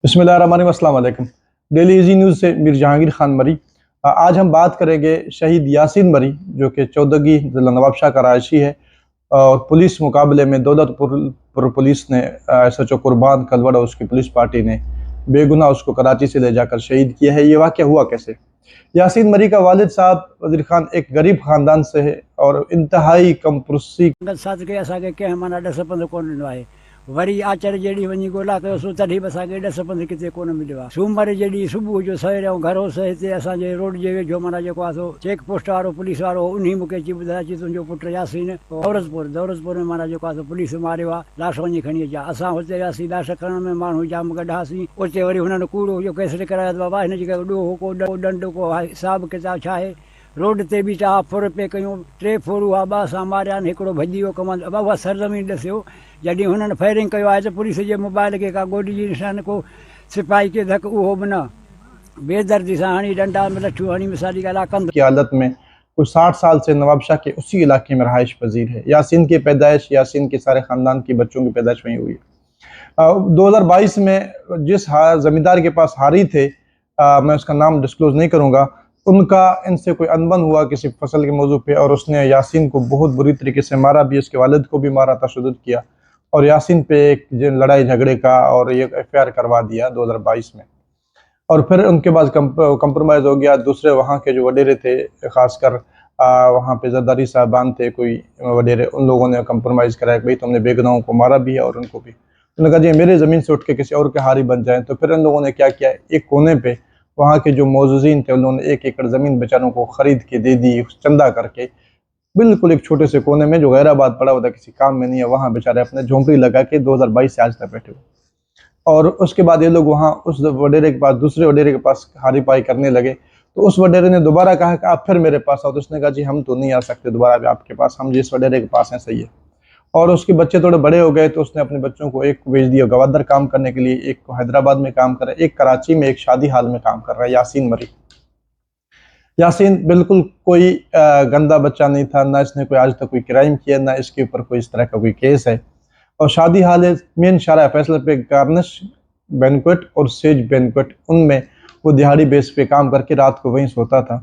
बिस्मिल्लाहिर्रहमानिर्रहीम, अस्सलाम वालेकुम। डेली इजी न्यूज़ से मीर जहांगीर खान मरी। आज हम बात करेंगे शहीद यासीन मरी, जो कि 14गी ज़िला नवाबशाह का रहायशी है और पुलिस मुकाबले में दौलतपुर पुलिस ने SHO कुर्बान कलवड़ और उसकी पुलिस पार्टी ने बेगुनाह उसको कराची से ले जाकर शहीद किया है। ये वाक़या हुआ कैसे? यासीन मरी का वालिद साहब वज़ीर खान एक गरीब ख़ानदान से है और इंतहाई कम पुरसी साथ के असांखे कंहिं माना ॾस पंध कोन ॾिनो आहे। वरी आचर जहिड़ी वञी ॻोल्हा कयोसीं तॾहिं बि असांखे ॾस पंध किथे कोन मिलियो आहे। सूमर जॾहिं सुबुह जो सवेर ऐं घर से हिते असांजे रोड जे वेझो माना जेको आहे सो चेक पोस्ट वारो पुलिस वारो उन मूंखे अची ॿुधायो अची तुंहिंजो पुटु यासीन दौलतपुर में माना जेको आहे सो पुलिस मारियो आहे, लाश वञी खणी अचा। असां हुते वियासीं, लाश खणण में माण्हू जाम गॾासीं। उते वरी हुननि कूड़ो जो केस करायो त बाबा हिनजी ॾोहो को ॾंड को हिसाबु किताबु छा आहे। रोड ते बि चाह फुर पे कयूं, 3 फोरू हुआ, 2 असां मारिया आहिनि, हिकिड़ो भॼी वियो कमाल। बाबा उहा सरज़मीन ॾसियो जॾहिं हुननि फायरिंग कयो आहे त पुलिस जे मोबाइल खे का गोॾी जी निशान को सिपाही के धक उहो बि न बेदर्दी सां हणी डंडा में लठियूं हणी मिसाली ॻाल्हि आहे कंद की हालत में कोई 60 साल से नवाबशाह के उसी इलाके में रहाइश पजीर है। यासीन की पैदाइश, यासीन के सारे ख़ानदान के बच्चों की पैदाइश वहीं हुई है। 2022 में जिस ज़मींदार के पास हारी थे, मैं उसका नाम डिस्क्लोज नहीं करूँगा, उनका इनसे कोई अनबन हुआ किसी फसल के मौजू पे और उसने यासीन को बहुत बुरी तरीके से मारा भी, उसके वालिद को भी मारा, तशद्दुद किया और यासीन पे एक लड़ाई झगड़े का और ये FIR करवा दिया 2022 में। और फिर उनके बाद कंप्रोमाइज़ हो गया। दूसरे वहाँ के जो वडेरे थे, ख़ासकर वहाँ पे जरदारी साहबान थे कोई वडेरे, उन लोगों ने कंप्रोमाइज़ कराया कि भाई तुमने बेगुनाहों को मारा भी है और उनको भी। उन्होंने कहा जी मेरे ज़मीन से उठ के किसी और के हारी बन जाएँ। तो फिर इन लोगों ने क्या किया, एक कोने पे वहाँ के जो मौजूदीन थे उन्होंने 1 एकड़ ज़मीन बेचारों को ख़रीद के दे दी, चंदा करके। बिल्कुल एक छोटे से कोने में जो गैराबाद पड़ा हुआ था, किसी काम में नहीं है, वहाँ बेचारे अपने झोंपड़ी लगा के 2022 से आज तक बैठे हुए। और उसके बाद ये लोग वहाँ उस वडेरे के पास, दूसरे वडेरे के पास हारी पाई करने लगे। तो उस वडेरे ने दोबारा कहा कि आप फिर मेरे पास आओ। तो उसने कहा जी हम तो नहीं आ सकते दोबारा भी आपके पास, हम जिस वडेरे के पास हैं सही है। और उसके बच्चे थोड़े बड़े हो गए तो उसने अपने बच्चों को एक भेज दिया गवादर काम करने के लिए, एक को हैदराबाद में काम कर रहा है, एक कराची में एक शादी हाल में काम कर रहा है, यासीन मरी। यासीन बिल्कुल कोई गंदा बच्चा नहीं था, ना इसने कोई आज तक कोई क्राइम किया, ना इसके ऊपर कोई इस तरह का कोई केस है। और शादी हाल है मेन शारा फैसला पे गार्निश बैंक्वेट और सेज बैंक्वेट, उनमें वो दिहाड़ी बेस पे काम करके रात को वहीं सोता था।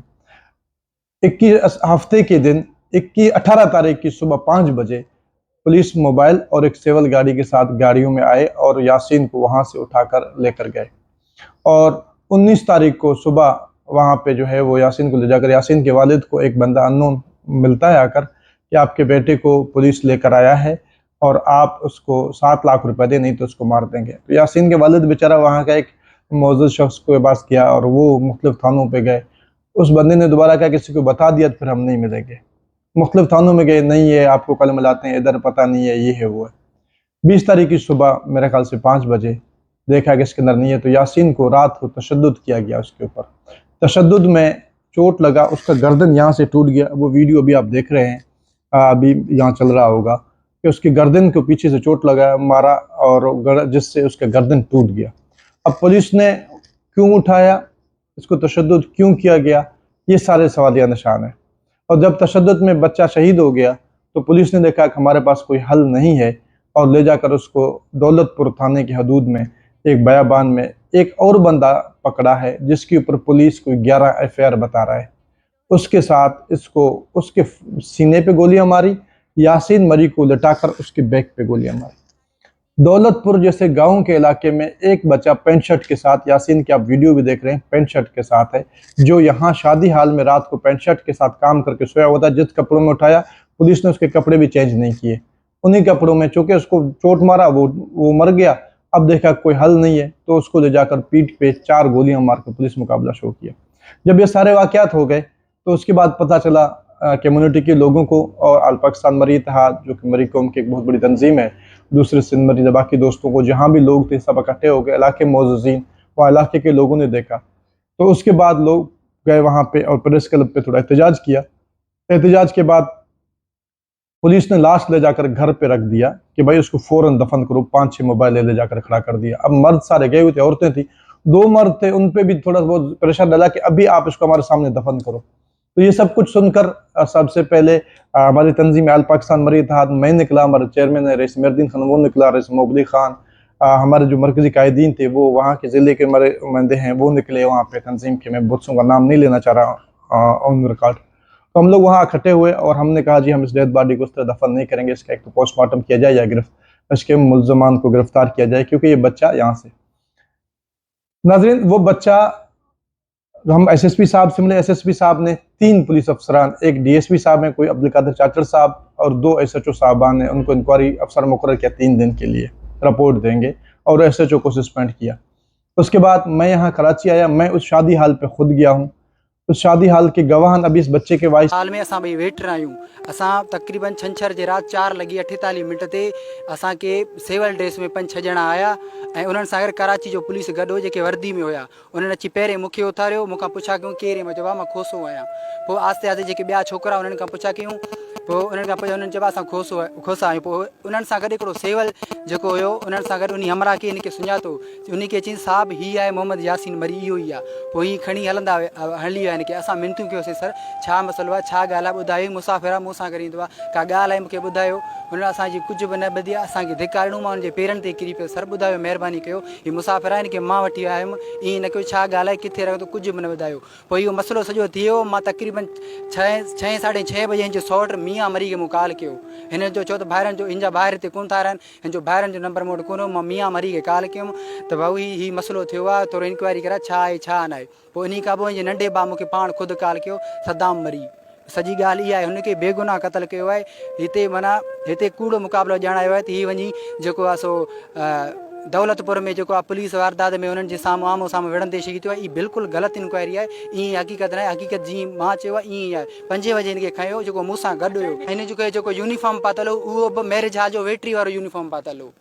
21 हफ्ते के दिन 18 तारीख की सुबह 5 बजे पुलिस मोबाइल और एक सिविल गाड़ी के साथ गाड़ियों में आए और यासीन को वहां से उठाकर लेकर गए। और 19 तारीख को सुबह वहां पे जो है वो यासीन को ले जाकर, यासीन के वालिद को एक बंदा अननोन मिलता है आकर कि आपके बेटे को पुलिस लेकर आया है और आप उसको 7 लाख रुपए दें, नहीं तो उसको मार देंगे। तो यासीन के वालिद बेचारा वहाँ का एक मौजूद शख्स के पास किया और वो मुख्तलिफ थानों पे गए। उस बंदे ने दोबारा कहा किसी को बता दिया तो फिर हम नहीं मिलेंगे। मुख्तलिफ थानों में गए, नहीं है आपको कल मिलाते हैं, इधर पता नहीं है, ये है वो है। 20 तारीख की सुबह मेरे ख्याल से 5 बजे देखा कि इसके अंदर नहीं है, तो यासीन को रात को तशद्दुद किया गया उसके ऊपर। तशद्दुद में चोट लगा, उसका गर्दन यहाँ से टूट गया। वो वीडियो भी आप देख रहे हैं, अभी यहाँ चल रहा होगा कि उसकी गर्दन को पीछे से चोट लगा, मारा और जिससे उसका गर्दन टूट गया। अब पुलिस ने क्यों उठाया, इसको तशद्दुद क्यों किया गया, ये सारे सवालिया निशान है। और जब तशद्दुद में बच्चा शहीद हो गया तो पुलिस ने देखा कि हमारे पास कोई हल नहीं है और ले जाकर उसको दौलतपुर थाने की हदूद में एक बयाबान में एक और बंदा पकड़ा है जिसके ऊपर पुलिस कोई 11 FIR बता रहा है। उसके साथ इसको उसके सीने पे गोलियां मारी, यासीन मरी को लटाकर उसके बैक पे गोलियां मारी। दौलतपुर जैसे गांव के इलाके में एक बच्चा पैंट शर्ट के साथ, यासीन की आप वीडियो भी देख रहे हैं, पैंट शर्ट के साथ है, जो यहाँ शादी हाल में रात को पैंट शर्ट के साथ काम करके सोया हुआ था। जिस कपड़ों में उठाया पुलिस ने उसके कपड़े भी चेंज नहीं किए, उन्हीं कपड़ों में, चूंकि उसको चोट मारा वो मर गया। अब देखा कोई हल नहीं है तो उसको ले जाकर पीठ पे 4 गोलियां मारकर पुलिस मुकाबला शो किया। जब ये सारे वाकयात हो गए तो उसके बाद पता चला कम्युनिटी के लोगों को और अल पाकिस्तान मरी इत्तेहाद, जो कि मरी कौम की एक बहुत बड़ी तंजीम है, दूसरे सिंध मरी बाकी दोस्तों को, जहाँ भी लोग थे सब इकट्ठे हो गए, इलाके मौजूदीन वहाँ इलाके के लोगों ने देखा। तो उसके बाद लोग गए वहाँ पे और प्रेस क्लब पे थोड़ा एहतजाज किया। एहतजाज के बाद पुलिस ने लाश ले जाकर घर पे रख दिया कि भाई उसको फौरन दफन करो। 5-6 मोबाइल ले जाकर खड़ा कर दिया। अब मर्द सारे गए हुए थे, औरतें थी, 2 मर्द थे, उन पे भी थोड़ा बहुत प्रेशर डाला कि अभी आप इसको हमारे सामने दफन करो। तो ये सब कुछ सुनकर सबसे पहले हमारी तंजीम अल पाकिस्तान मरी इत्तेहाद मैं निकला, हमारे चेयरमैन है रईस मेहरुद्दीन खान वो निकला, रईस मोबली खान, हमारे जो मरकजी कायदीन थे वो वहाँ के ज़िले के हमारे नुमाइंदे हैं वो निकले वहाँ पे तंजीम के, मैं बहुत का नाम नहीं लेना चाह रहा ऑन रिकॉर्ड। तो हम लोग वहाँ इकट्ठे हुए और हमने कहा जी हम इस डेड बॉडी को उस तरह दफन नहीं करेंगे, इसका एक तो पोस्टमार्टम किया जाए या इसके मुल्ज़मान को गिरफ्तार किया जाए, क्योंकि ये बच्चा यहाँ से। नाज़रीन, वो बच्चा हम एसएसपी साहब से मिले। एसएसपी साहब ने 3 पुलिस अफसरान, एक डीएसपी साहब हैं कोई अब्दुल कादिर चाचड़ साहब और 2 एसएचओ साहबान ने उनको इंक्वायरी अफसर मुकर्रर किया 3 दिन के लिए रिपोर्ट देंगे और एसएचओ को सस्पेंड किया। उसके बाद मैं यहाँ कराची आया, मैं उस शादी हाल पे खुद गया हूँ। उस शादी हाल के गवाहन अभी इस बच्चे के वाइस हाल में असां भई वेट रहा आहियूं। असां तक़रीबन छंछर जे राति 4:48 ते असांखे सिविल ड्रेस में 5-6 ॼणा आया ऐं उन्हनि सां गॾु कराची जो पुलिस गॾु हो जेके वर्दी में हुया। उन्हनि अची पहिरें मूंखे उथारियो, मूंखां पुछा कयूं केरु, मां चयो मां खोसो आहियां। पोइ आस्ते आस्ते जेके ॿिया छोकिरा उन्हनि खां पुछा कयूं, पोइ उन्हनि खां पोइ उन्हनि चयो असां खोसा आहियूं। पोइ उन्हनि सां गॾु हिकिड़ो सिविल जेको हुयो उन्हनि सां गॾु उन हमरा खे इनखे सुञातो, उनखे चई साहब हीअ आहे मोहम्मद यासीन मरी, इहो ई आहे। पोइ हीअ खणी हली विया इनखे। असां मिनतूं कयोसीं सर छा मसइलो आहे, छा ॻाल्हि आहे, ॿुधायो। मुसाफ़िर आहे मूंसां गॾु ईंदो आहे, का ॻाल्हि आहे मूंखे ॿुधायो। हुन असांजी कुझु बि न ॿुधी आहे, असांखे धिकारणो, मां हुनजे पेरनि ते किरी पियो, सर ॿुधायो महिरबानी कयो, हीअ मुसाफ़िर आहे, हिनखे मां वठी आयुमि, ईअं न कयो, छा ॻाल्हि आहे, किथे रहो, कुझु बि न ॿुधायो। पोइ इहो मसइलो सॼो थी वियो। मां तक़रीबन 6-6:30 बजे हिनजो सौट मियां मरी खे मूं कॉल कयो। हिन जो चयो त ॿाहिरनि जो, हिन जा ॿाहिरि हिते कोन था रहनि, हिन जो ॿाहिरनि जो नंबर मूं वटि कोन हो। मां मियां मरी खे कॉल कयुमि त भाऊ हीअ मसइलो थियो आहे, थोरो इंक्वायरी करा छा आहे छा न आहे। पोइ इन खां पोइ हिन नंढे भाउ मूंखे पाण ख़ुदि कॉल कयो, सदाम मरी। सॼी ॻाल्हि इहा आहे, हुनखे बेगुनाह क़तलु कयो आहे। हिते माना हिते कूड़ो मुक़ाबिलो ॼाणायो आहे त हीअ वञी जेको आहे सो दौलतपुर में जेको आहे पुलिस वारदात में उन्हनि जे साम्हूं आम्हूं साम्हूं विढ़ंदे शहीद थियो आहे। हीअ बिल्कुलु ग़लति इंक्वायरी आहे, ईअं हक़ीक़त न आहे। हक़ीक़त जीअं मां चयो आहे ईअं ई आहे। 5 बजे हिनखे खयो जेको मूंसां गॾु हुयो, हिन जेको यूनिफॉर्म पातल हो उहो बि मैरिज हाल जो वेटरी वारो यूनिफॉर्म पातल हो।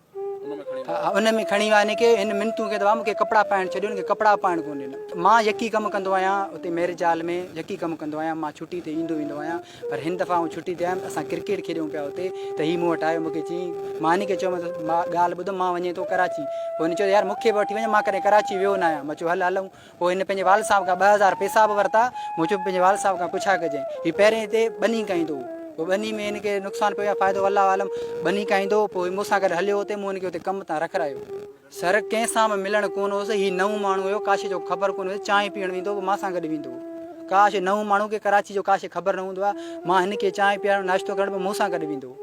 उन में खणी विया हिनखे। हिन मिनतूं खे मूंखे कपिड़ा पाइणु छॾियो, हिनखे कपिड़ा पाइणु कोन ॾिना। मां यकी कमु कंदो आहियां उते मैरिज हाल में, यकी कमु कंदो आहियां। मां छुटी ते ईंदो वेंदो आहियां, पर हिन दफ़ा आउं छुटी ते आयुमि। असां क्रिकेट खेॾूं पिया हुते, त हीअ मूं वटि आयो, मूंखे चई, मां हिनखे चयोमांसि मां ॻाल्हि ॿुधो, मां वञे थो कराची। पोइ हिन चयो यार मूंखे बि वठी वञे, मां कॾहिं कराची वियो न आहियां। मां चयो हलूं। पोइ हिन पंहिंजे वाल साहब खां 2000 पैसा बि वरिता। मूं चयो पंहिंजे वाल साहब खां पुछा कजांइ, हीअ पहिरें हिते बनी कईंदो, पोइ बनी में हिनखे नुक़सानु पियो आहे, फ़ाइदो अलाह आलम, बनी काईंदो। पोइ मूंसां गॾु हलियो हुते, मूं हिनखे हुते कमु तां रखायो। सर कंहिंसां बि मिलणु कोन हुउसि। हीअ नओं माण्हू हुयो, काशे जो ख़बर कोन हुयुसि। चांहि पीअणु वेंदो हुओ, मां सां गॾु वेंदो हुओ। काश नओं माण्हू खे कराची जो काशे ख़बर न हूंदो आहे। मां हिनखे चांहि पीअणु नाश्तो करणु मूं सां गॾु वेंदो।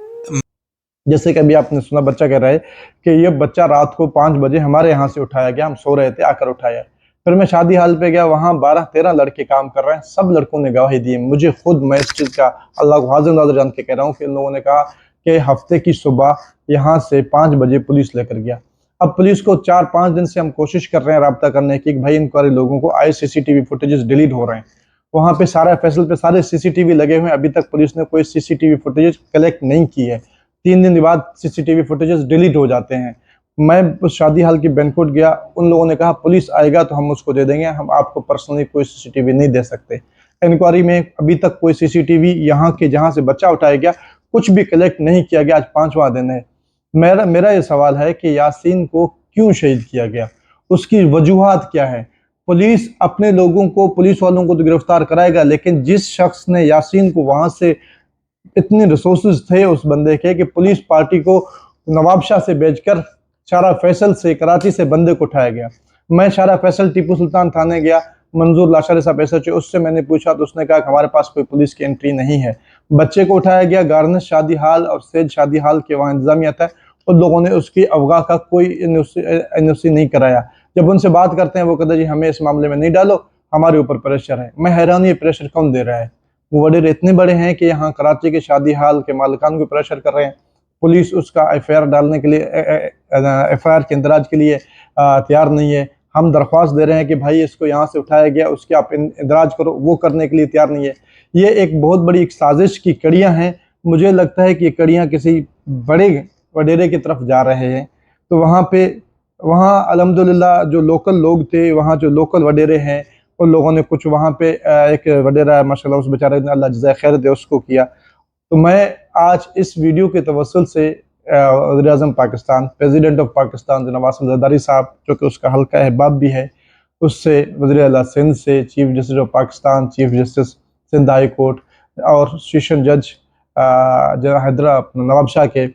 जैसे कि अभी आपने सुना बच्चा कह रहा है कि ये बच्चा रात को 5 बजे हमारे यहाँ से उठाया गया, हम सो रहे थे, आकर उठाया। फिर मैं शादी हाल पे गया, वहाँ 12-13 लड़के काम कर रहे हैं, सब लड़कों ने गवाही दी। मुझे खुद, मैं इस चीज़ का अल्लाह को हाजिर नाज़िर जान के कह रहा हूँ कि इन लोगों ने कहा कि हफ्ते की सुबह यहाँ से 5 बजे पुलिस लेकर गया। अब पुलिस को 4-5 दिन से हम कोशिश कर रहे हैं रब्ता करने की, भाई इंक्वायरी लोगों को आए, सीसीटीवी फुटेजेस डिलीट हो रहे हैं। वहाँ पे सारा फैसल पे सारे सीसीटीवी लगे हुए हैं, अभी तक पुलिस ने कोई सीसीटीवी फुटेजेस कलेक्ट नहीं की है। 3 दिन बाद सीसीटीवी फुटेजेस डिलीट हो जाते हैं। मैं उस शादी हाल की बैंक्वेट गया, उन लोगों ने कहा पुलिस आएगा तो हम उसको दे देंगे, हम आपको पर्सनली कोई सीसीटीवी नहीं दे सकते। इंक्वायरी में अभी तक कोई सीसीटीवी यहाँ के जहाँ से बच्चा उठाया गया कुछ भी कलेक्ट नहीं किया गया। आज 5वां दिन है। मेरा ये सवाल है कि यासीन को क्यों शहीद किया गया, उसकी वजूहात क्या है। पुलिस अपने लोगों को, पुलिस वालों को तो गिरफ्तार कराएगा, लेकिन जिस शख्स ने यासीन को वहां से, इतने रिसोर्सेज थे उस बंदे के कि पुलिस पार्टी को नवाबशाह से भेजकर शारा फैसल से, कराची से बंदे को उठाया गया। मैं शारा फैसल टीपू सुल्तान थाने गया, मंजूर लाशारी साहब एसएचओ, उससे मैंने पूछा तो उसने कहा कि हमारे पास कोई पुलिस की एंट्री नहीं है। बच्चे को उठाया गया, गार्निश शादी हाल और सेज शादी हाल के वहाँ इंतजामिया था, उन लोगों ने उसकी अगवा का कोई एनओसी नहीं कराया। जब उनसे बात करते हैं वो कहते जी हमें इस मामले में नहीं डालो, हमारे ऊपर प्रेशर है। मैं हैरान, ये प्रेशर कौन दे रहा है। वो वडेर इतने बड़े हैं कि यहाँ कराची के शादी हाल के मालिकान को प्रेशर कर रहे हैं। पुलिस उसका एफआईआर डालने के लिए, एफआईआर के इंदराज के लिए तैयार नहीं है। हम दरख्वास्त दे रहे हैं कि भाई इसको यहाँ से उठाया गया, उसके आप इंदराज करो, वो करने के लिए तैयार नहीं है। ये एक बहुत बड़ी एक साजिश की कड़ियाँ हैं। मुझे लगता है कि ये कड़ियाँ किसी बड़े वडेरे की तरफ जा रहे हैं। तो वहाँ अल्हम्दुलिल्लाह जो लोकल लोग थे, वहाँ जो लोकल वडेरे हैं, उन लोगों ने कुछ वहाँ पे एक वडेरा है माशाल्लाह, उस बेचारे ने अल्लाह जज़ाए खैर दे उसको किया। तो मैं आज इस वीडियो के तवस्सुल से वज़ीर-ए-आज़म पाकिस्तान, प्रेसिडेंट ऑफ पाकिस्तान जनाब आसिम ज़रदारी साहब, जो कि उसका हल्का अहबाब भी है, उससे, वज़ीर आला सिंध से, chief justice of Pakistan, chief justice Sindh high court और सेशन जज हैदरा नवाबशाह के,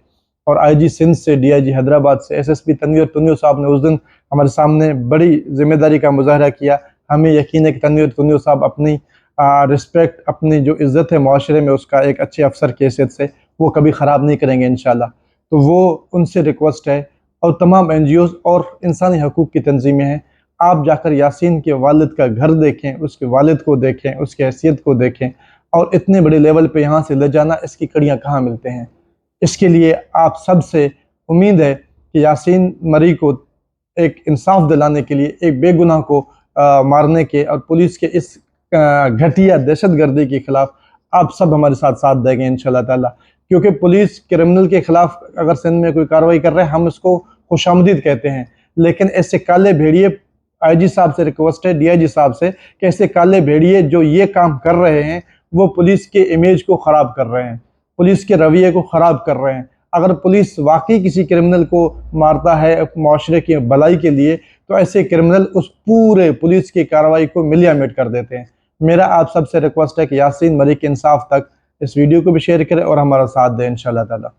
और आईजी सिंध से, डीआईजी हैदराबाद से, एसएसपी तनवीर तुन्नियो साहब ने उस दिन हमारे सामने बड़ी जिम्मेदारी का मुजाहरा किया। हमें यकीन है कि तनवीर तुन्नियो साहब अपनी रिस्पेक्ट, अपनी जो इज़्ज़त है माशरे में उसका एक अच्छे अफसर की हैसियत से वो कभी ख़राब नहीं करेंगे इंशाल्लाह। तो वो उनसे रिक्वेस्ट है और तमाम NGOs और इंसानी हकूक़ की तंजीमें हैं, आप जाकर यासीन के वालिद का घर देखें, उसके वालिद को देखें, उसकी हैसियत को देखें और इतने बड़े लेवल पे यहाँ से ले जाना, इसकी कड़ियाँ कहाँ मिलते हैं। इसके लिए आप सब से उम्मीद है कि यासीन मरी को एक इंसाफ दिलाने के लिए, एक बेगुनाह को मारने के और पुलिस के इस घटिया दहशतगर्दी के खिलाफ आप सब हमारे साथ साथ देंगे इंशाल्लाह ताला। क्योंकि पुलिस क्रिमिनल के खिलाफ अगर सिंध में कोई कार्रवाई कर रहे हैं, हम इसको खुशामदीद कहते हैं, लेकिन ऐसे काले भेड़िए, आईजी साहब से रिक्वेस्ट है, डीआईजी साहब से, कि ऐसे काले भेड़िए जो ये काम कर रहे हैं वो पुलिस के इमेज को ख़राब कर रहे हैं, पुलिस के रवैये को ख़राब कर रहे हैं। अगर पुलिस वाकई किसी क्रिमिनल को मारता है माशरे की भलाई के लिए, तो ऐसे क्रिमिनल उस पूरे पुलिस की कार्रवाई को मिलिया मिट कर देते हैं। मेरा आप सबसे रिक्वेस्ट है कि यासीन मरी के इंसाफ तक इस वीडियो को भी शेयर करें और हमारा साथ दें इंशाल्लाह ताला।